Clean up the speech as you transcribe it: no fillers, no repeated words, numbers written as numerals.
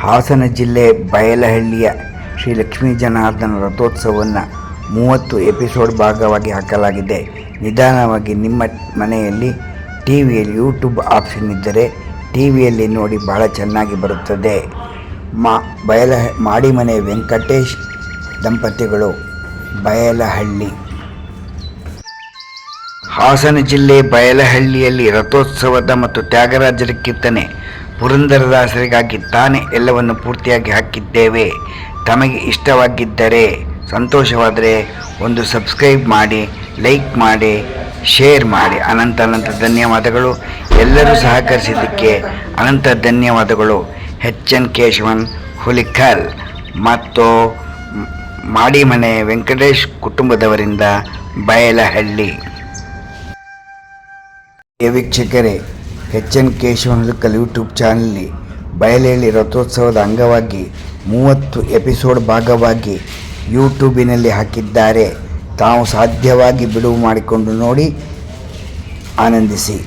ಹಾಸನ ಜಿಲ್ಲೆ ಬಯಲಹಳ್ಳಿಯ ಶ್ರೀ ಲಕ್ಷ್ಮೀ ಜನಾರ್ದನ ರಥೋತ್ಸವವನ್ನು 30 ಎಪಿಸೋಡ್ ಭಾಗವಾಗಿ ಹಾಕಲಾಗಿದೆ. ನಿಧಾನವಾಗಿ ನಿಮ್ಮ ಮನೆಯಲ್ಲಿ ಟಿವಿಯಲ್ಲಿ ಯೂಟ್ಯೂಬ್ ಆಪ್ಷನ್ ಇದ್ದರೆ ಟಿವಿಯಲ್ಲಿ ನೋಡಿ ಬಹಳ ಚೆನ್ನಾಗಿ ಬರುತ್ತದೆ. ಮಾಡಿಮನೆ ವೆಂಕಟೇಶ್ ದಂಪತಿಗಳು, ಬಯಲಹಳ್ಳಿ. ಹಾಸನ ಜಿಲ್ಲೆ ಬಯಲಹಳ್ಳಿಯಲ್ಲಿ ರಥೋತ್ಸವದ ಮತ್ತು ತ್ಯಾಗರಾಜರ ಕೀರ್ತನೆ ಪುರಂದರದಾಸರಿಗಾಗಿ ತಾನೇ ಎಲ್ಲವನ್ನು ಪೂರ್ತಿಯಾಗಿ ಹಾಕಿದ್ದೇವೆ. ತಮಗೆ ಇಷ್ಟವಾಗಿದ್ದರೆ, ಸಂತೋಷವಾದರೆ ಒಂದು ಸಬ್ಸ್ಕ್ರೈಬ್ ಮಾಡಿ, ಲೈಕ್ ಮಾಡಿ, ಶೇರ್ ಮಾಡಿ. ಅನಂತ ಧನ್ಯವಾದಗಳು. ಎಲ್ಲರೂ ಸಹಕರಿಸಿದ್ದಕ್ಕೆ ಅನಂತ ಧನ್ಯವಾದಗಳು. ಎನ್ ಕೇಶವನ್ ಹುಲಿಕಲ್ ಮತ್ತು ಮಾಡಿಮನೆ ವೆಂಕಟೇಶ್ ಕುಟುಂಬದವರಿಂದ, ಬಯಲಹಳ್ಳಿ. ವೀಕ್ಷಕರೇ, ಎನ್ ಕೇಶವನ್ ಹುಲಿಕಲ್ ಯೂಟ್ಯೂಬ್ ಚಾನಲ್ನಲ್ಲಿ ಬಯಲಹಳ್ಳಿ ರಥೋತ್ಸವದ ಅಂಗವಾಗಿ 30 ಎಪಿಸೋಡ್ ಭಾಗವಾಗಿ ಯೂಟ್ಯೂಬಿನಲ್ಲಿ ಹಾಕಿದ್ದಾರೆ. ತಾವು ಸಾಧ್ಯವಾಗಿ ಬಿಡುವು ಮಾಡಿಕೊಂಡು ನೋಡಿ, ಆನಂದಿಸಿ.